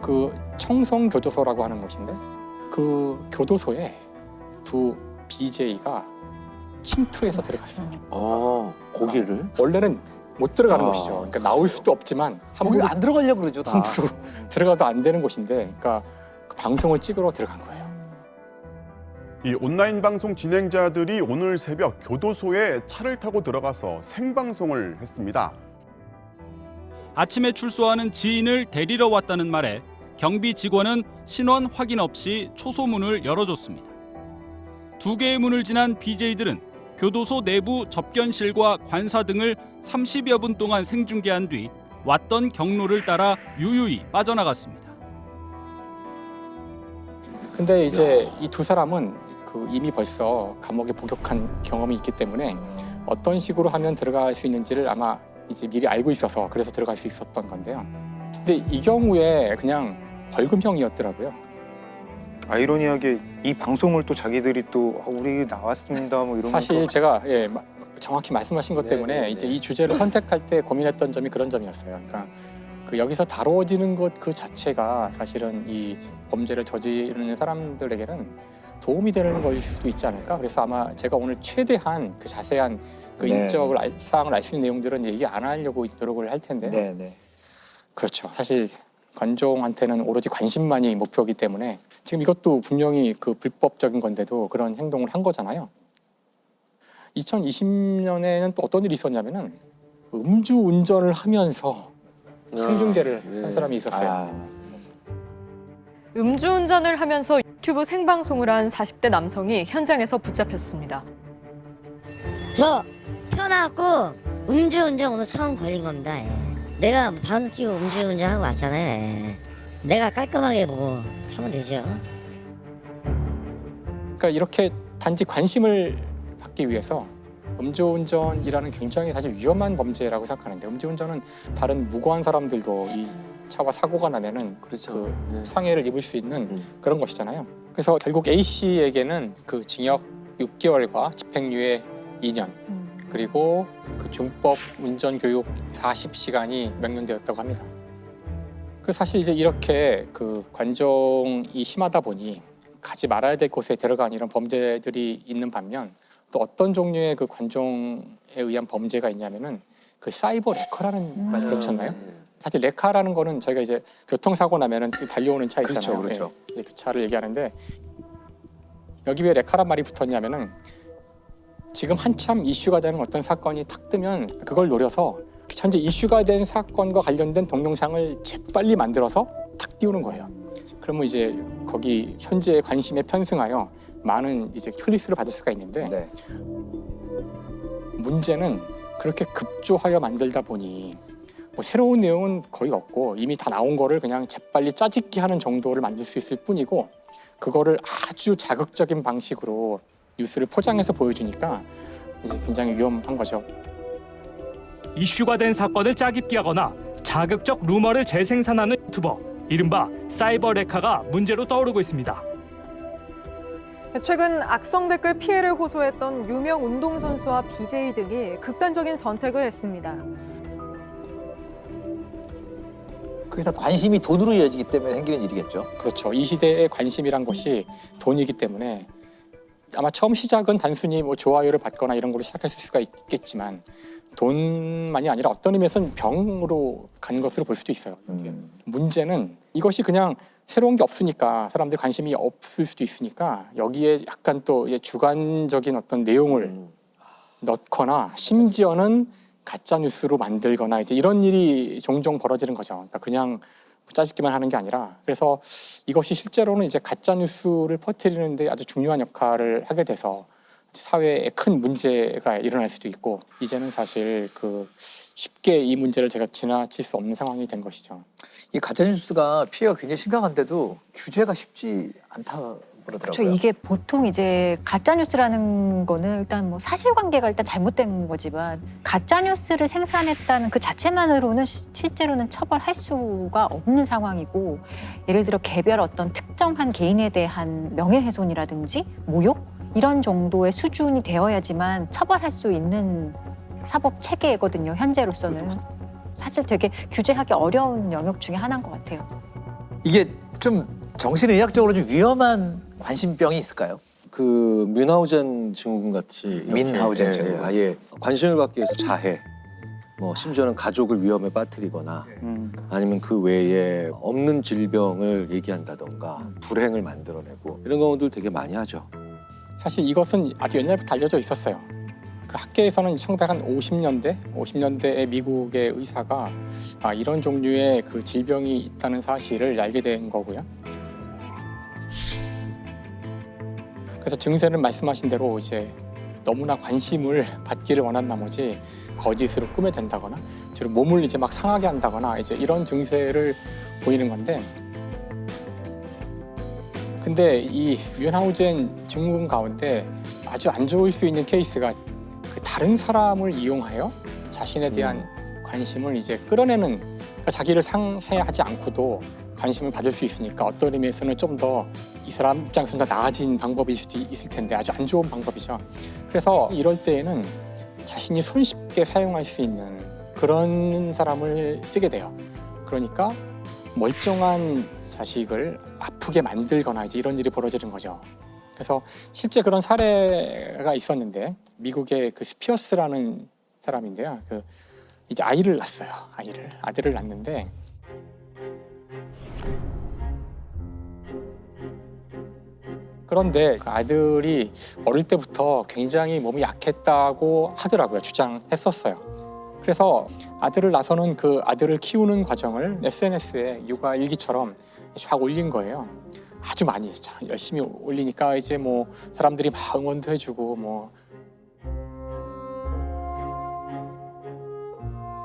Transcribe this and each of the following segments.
그 청송교도소라고 하는 곳인데 그 교도소에 두 BJ가 침투해서 들어갔어요. 거기를? 원래는 못 들어가는 곳이죠. 그러니까 나올 수도 없지만 거기 안 들어가려고 그러죠, 다. 함부로 들어가도 안 되는 곳인데, 그러니까 그 방송을 찍으러 들어간 거예요. 이 온라인 방송 진행자들이 오늘 새벽 교도소에 차를 타고 들어가서 생방송을 했습니다. 아침에 출소하는 지인을 데리러 왔다는 말에 경비 직원은 신원 확인 없이 초소문을 열어줬습니다. 두 개의 문을 지난 BJ들은 교도소 내부 접견실과 관사 등을 30여 분 동안 생중계한 뒤 왔던 경로를 따라 유유히 빠져나갔습니다. 근데 이제 이 두 사람은 그 이미 벌써 감옥에 복역한 경험이 있기 때문에 어떤 식으로 하면 들어갈 수 있는지를 아마 이제 미리 알고 있어서 그래서 들어갈 수 있었던 건데요. 근데 이 경우에 그냥 벌금형이었더라고요. 아이러니하게 이 방송을 또 자기들이 또 우리 나왔습니다 뭐 이러면서 사실 제가 정확히 말씀하신 것 때문에 이제 이 주제를 선택할 때 고민했던 점이 그런 점이었어요. 그러니까 그 여기서 다뤄지는 것 그 자체가 사실은 이 범죄를 저지르는 사람들에게는 도움이 되는 거일 수도 있지 않을까. 그래서 아마 제가 오늘 최대한 그 자세한 그 인적 사항을 알 수 있는 내용들은 얘기 안 하려고 노력을 할 텐데요. 네. 그렇죠. 사실 관종한테는 오로지 관심만이 목표이기 때문에 지금 이것도 분명히 그 불법적인 건데도 그런 행동을 한 거잖아요. 2020년에는 또 어떤 일이 있었냐면은 음주운전을 하면서 생중계를 한 사람이 있었어요. 음주운전을 하면서 유튜브 생방송을 한 40대 남성이 현장에서 붙잡혔습니다. 저 태어나갖고 음주운전 오늘 처음 걸린 겁니다. 예. 내가 방송 끼고 음주운전하고 왔잖아요. 예. 내가 깔끔하게 뭐 하면 되죠. 그러니까 이렇게 단지 관심을 받기 위해서 음주운전이라는 굉장히 사실 위험한 범죄라고 생각하는데, 음주운전은 다른 무고한 사람들도 이 차와 사고가 나면은 그렇죠. 그 상해를 입을 수 있는 그런 것이잖아요. 그래서 결국 A 씨에게는 그 징역 6개월과 집행유예 2년 그리고 그 중법 운전 교육 40시간이 명령되었다고 합니다. 그 사실 이제 이렇게 그 관종이 심하다 보니 가지 말아야 될 곳에 들어간 이런 범죄들이 있는 반면, 또 어떤 종류의 그 관종에 의한 범죄가 있냐면은 그 사이버 레커라는 말 들어보셨나요? 사실 레카라는 거는 저희가 이제 교통사고 나면은 달려오는 차 있잖아요. 그렇죠. 그 차를 얘기하는데, 여기 왜 레카란 말이 붙었냐면은 지금 한참 이슈가 되는 어떤 사건이 탁 뜨면 그걸 노려서 현재 이슈가 된 사건과 관련된 동영상을 재빨리 만들어서 탁 띄우는 거예요. 그러면 이제 거기 현재의 관심에 편승하여 많은 이제 클릭수를 받을 수가 있는데, 문제는 그렇게 급조하여 만들다 보니 뭐 새로운 내용은 거의 없고 이미 다 나온 거를 그냥 재빨리 짜집기 하는 정도를 만들 수 있을 뿐이고, 그거를 아주 자극적인 방식으로 뉴스를 포장해서 보여주니까 이제 굉장히 위험한 거죠. 이슈가 된 사건을 짜깁기하거나 자극적 루머를 재생산하는 유튜버, 이른바 사이버 레카가 문제로 떠오르고 있습니다. 최근 악성 댓글 피해를 호소했던 유명 운동선수와 BJ 등이 극단적인 선택을 했습니다. 그게 다 관심이 돈으로 이어지기 때문에 생기는 일이겠죠. 그렇죠. 이 시대의 관심이란 것이 돈이기 때문에 아마 처음 시작은 단순히 뭐 좋아요를 받거나 이런 걸로 시작했을 수가 있겠지만, 돈만이 아니라 어떤 의미에서는 병으로 간 것으로 볼 수도 있어요. 문제는 이것이 그냥 새로운 게 없으니까, 사람들 관심이 없을 수도 있으니까 여기에 약간 또 주관적인 어떤 내용을 넣거나 심지어는 가짜 뉴스로 만들거나 이제 이런 일이 종종 벌어지는 거죠. 그러니까 그냥 짜집기만 하는 게 아니라, 그래서 이것이 실제로는 이제 가짜 뉴스를 퍼뜨리는데 아주 중요한 역할을 하게 돼서 사회에 큰 문제가 일어날 수도 있고, 이제는 사실 그 쉽게 이 문제를 제가 지나칠 수 없는 상황이 된 것이죠. 이 가짜뉴스가 피해가 굉장히 심각한데도 규제가 쉽지 않다 그러더라고요. 그렇죠. 이게 보통 이제 가짜 뉴스라는 거는 일단 뭐 사실관계가 일단 잘못된 거지만, 가짜 뉴스를 생산했다는 그 자체만으로는 실제로는 처벌할 수가 없는 상황이고, 예를 들어 개별 어떤 특정한 개인에 대한 명예훼손이라든지 모욕 이런 정도의 수준이 되어야지만 처벌할 수 있는 사법 체계거든요. 현재로서는 사실 되게 규제하기 어려운 영역 중에 하나인 것 같아요. 이게 좀 정신의학적으로 좀 위험한 관심병이 있을까요? 그 뮌하우젠 증후군 같이 이렇게, 뮌하우젠 증후군. 아예 관심을 받기 위해서 자해, 뭐 심지어는 가족을 위험에 빠뜨리거나 아니면 그 외에 없는 질병을 얘기한다던가 불행을 만들어내고 이런 경우들 되게 많이 하죠. 사실 이것은 아주 옛날부터 알려져 있었어요. 그 학계에서는 1950년대에 미국의 의사가 이런 종류의 그 질병이 있다는 사실을 알게 된 거고요. 그래서 증세는 말씀하신 대로 이제 너무나 관심을 받기를 원한 나머지 거짓으로 꾸며댄다거나 주로 몸을 이제 막 상하게 한다거나 이제 이런 증세를 보이는 건데, 근데 이 뮌하우젠 증후군 가운데 아주 안 좋을 수 있는 케이스가 그 다른 사람을 이용하여 자신에 대한 관심을 이제 끌어내는, 그러니까 자기를 상해하지 않고도 관심을 받을 수 있으니까 어떤 의미에서는 좀 더 이 사람 입장에서는 더 나아진 방법일 수도 있을 텐데 아주 안 좋은 방법이죠. 그래서 이럴 때에는 자신이 손쉽게 사용할 수 있는 그런 사람을 쓰게 돼요. 그러니까 멀쩡한 자식을 아프게 만들거나 이제 이런 일이 벌어지는 거죠. 그래서 실제 그런 사례가 있었는데 미국의 그 스피어스라는 사람인데요. 그 이제 아이를 낳았어요. 아들을 낳는데 그런데 그 아들이 어릴 때부터 굉장히 몸이 약했다고 하더라고요. 주장했었어요. 그래서 아들을 낳아서는 그 아들을 키우는 과정을 SNS에 육아 일기처럼 쫙 올린 거예요. 아주 많이 열심히 올리니까 이제 뭐 사람들이 막 응원도 해주고 뭐.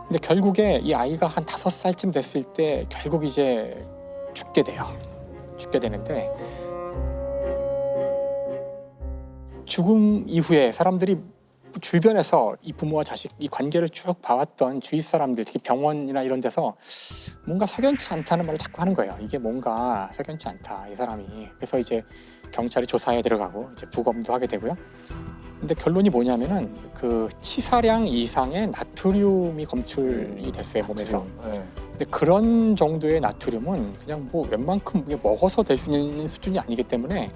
근데 결국에 이 아이가 한 5살쯤 됐을 때 결국 이제 죽게 돼요. 죽게 되는데 죽음 이후에 사람들이 주변에서 이 부모와 자식 이 관계를 쭉 봐왔던 주위 사람들, 특히 병원이나 이런 데서 뭔가 석연치 않다는 말을 자꾸 하는 거예요. 이게 뭔가 석연치 않다, 이 사람이. 그래서 이제 경찰이 조사에 들어가고 이제 부검도 하게 되고요. 근데 결론이 뭐냐면은 그 치사량 이상의 나트륨이 검출이 됐어요, 몸에서. 근데 그런 정도의 나트륨은 그냥 뭐 웬만큼 먹어서 될 수 있는 수준이 아니기 때문에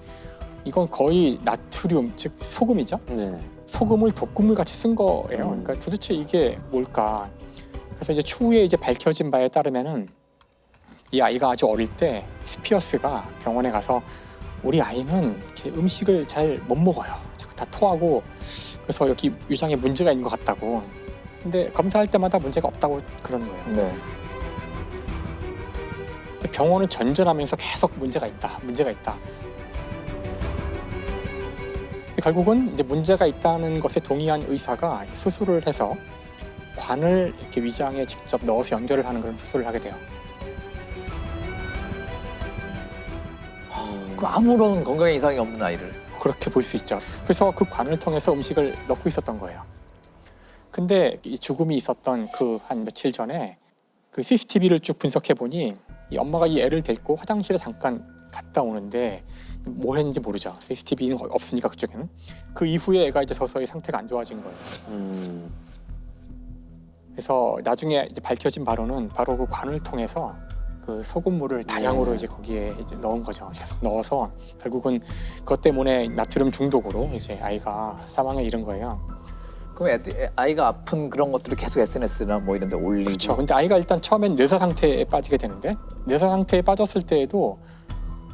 이건 거의 나트륨, 즉 소금이죠. 소금을 독극물 같이 쓴 거예요. 그러니까 도대체 이게 뭘까? 그래서 이제 추후에 이제 밝혀진 바에 따르면은 이 아이가 아주 어릴 때 스피어스가 병원에 가서 우리 아이는 이렇게 음식을 잘 못 먹어요. 자꾸 다 토하고 그래서 여기 위장에 문제가 있는 것 같다고. 근데 검사할 때마다 문제가 없다고 그러는 거예요. 네. 근데 병원을 전전하면서 계속 문제가 있다. 결국은 이제 문제가 있다는 것에 동의한 의사가 수술을 해서 관을 이렇게 위장에 직접 넣어서 연결을 하는 그런 수술을 하게 돼요. 그 아무런 건강에 이상이 없는 아이를. 그렇게 볼 수 있죠. 그래서 그 관을 통해서 음식을 넣고 있었던 거예요. 근데 이 죽음이 있었던 그 한 며칠 전에 그 CCTV를 쭉 분석해 보니 이 엄마가 이 애를 데리고 화장실에 잠깐 갔다 오는데 뭘 했는지 모르죠. CCTV는 없으니까 그쪽에는. 그 이후에 애가 이제 서서히 상태가 안 좋아진 거예요. 그래서 나중에 이제 밝혀진 바로는 바로 그 관을 통해서 그 소금물을 다량으로 이제 거기에 이제 넣은 거죠. 계속 넣어서 결국은 그것 때문에 나트륨 중독으로 이제 아이가 사망에 이른 거예요. 그럼 아이가 아픈 그런 것들을 계속 SNS나 뭐 이런 데 올리고. 그렇죠. 근데 아이가 일단 처음엔 뇌사 상태에 빠지게 되는데 뇌사 상태에 빠졌을 때에도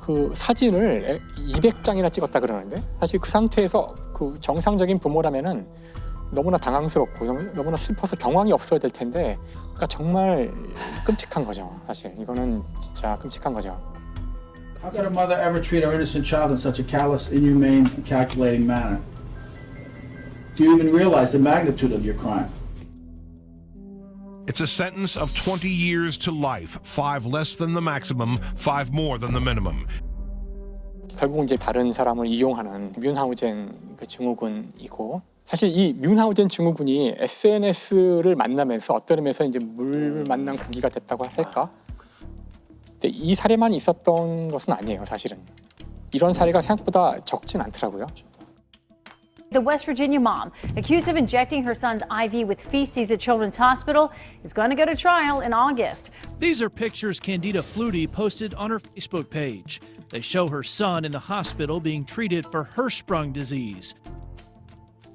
그 사진을 200장이나 찍었다 그러는데 사실 그 상태에서 그 정상적인 부모라면은 너무나 당황스럽고 너무나 슬퍼서 경황이 없어야 될 텐데 그러니까 정말 끔찍한 거죠. 사실 이거는 진짜 끔찍한 거죠. How could a mother ever treat her innocent child in such a callous, inhumane, and calculating manner? Do you even realize the magnitude of your crime? It's a sentence of 20 years to life, 5 less than the maximum, 5 more than the minimum. 결국은 이제 다른 사람을 이용하는 뮌하우젠 그 증후군이고 사실 이 뮌하우젠 증후군이 SNS를 만나면서 어떤 의미에서 이제 물 만난 고기가 됐다고 할까? 근데 이 사례만 있었던 것은 아니에요, 사실은. 이런 사례가 생각보다 적진 않더라고요. The West Virginia mom, accused of injecting her son's IV with feces at Children's Hospital, is going to go to trial in August. These are pictures Candida Flutie posted on her Facebook page. They show her son in the hospital being treated for Hirschsprung disease.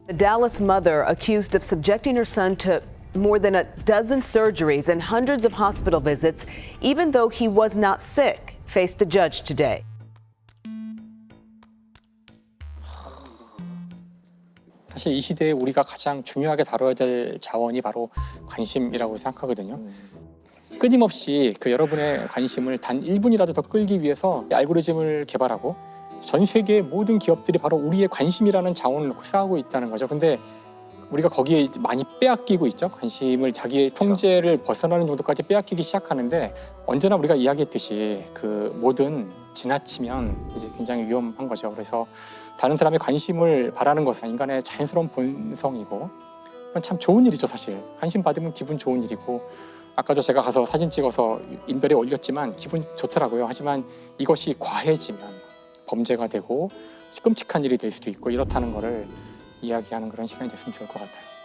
A Dallas mother accused of subjecting her son to more than a dozen surgeries and hundreds of hospital visits, even though he was not sick, faced a judge today. 사실 이 시대에 우리가 가장 중요하게 다뤄야 될 자원이 바로 관심이라고 생각하거든요. 끊임없이 그 여러분의 관심을 단 1분이라도 더 끌기 위해서 알고리즘을 개발하고 전 세계의 모든 기업들이 바로 우리의 관심이라는 자원을 흡수하고 있다는 거죠. 근데 우리가 거기에 이제 많이 빼앗기고 있죠. 관심을 자기의 통제를 벗어나는 정도까지 빼앗기기 시작하는데 언제나 우리가 이야기했듯이 그 뭐든 지나치면 이제 굉장히 위험한 거죠. 그래서 다른 사람의 관심을 바라는 것은 인간의 자연스러운 본성이고 그건 참 좋은 일이죠. 사실 관심 받으면 기분 좋은 일이고 아까도 제가 가서 사진 찍어서 인별에 올렸지만 기분 좋더라고요. 하지만 이것이 과해지면 범죄가 되고 끔찍한 일이 될 수도 있고 이렇다는 거를 이야기하는 그런 시간이 됐으면 좋을 것 같아요.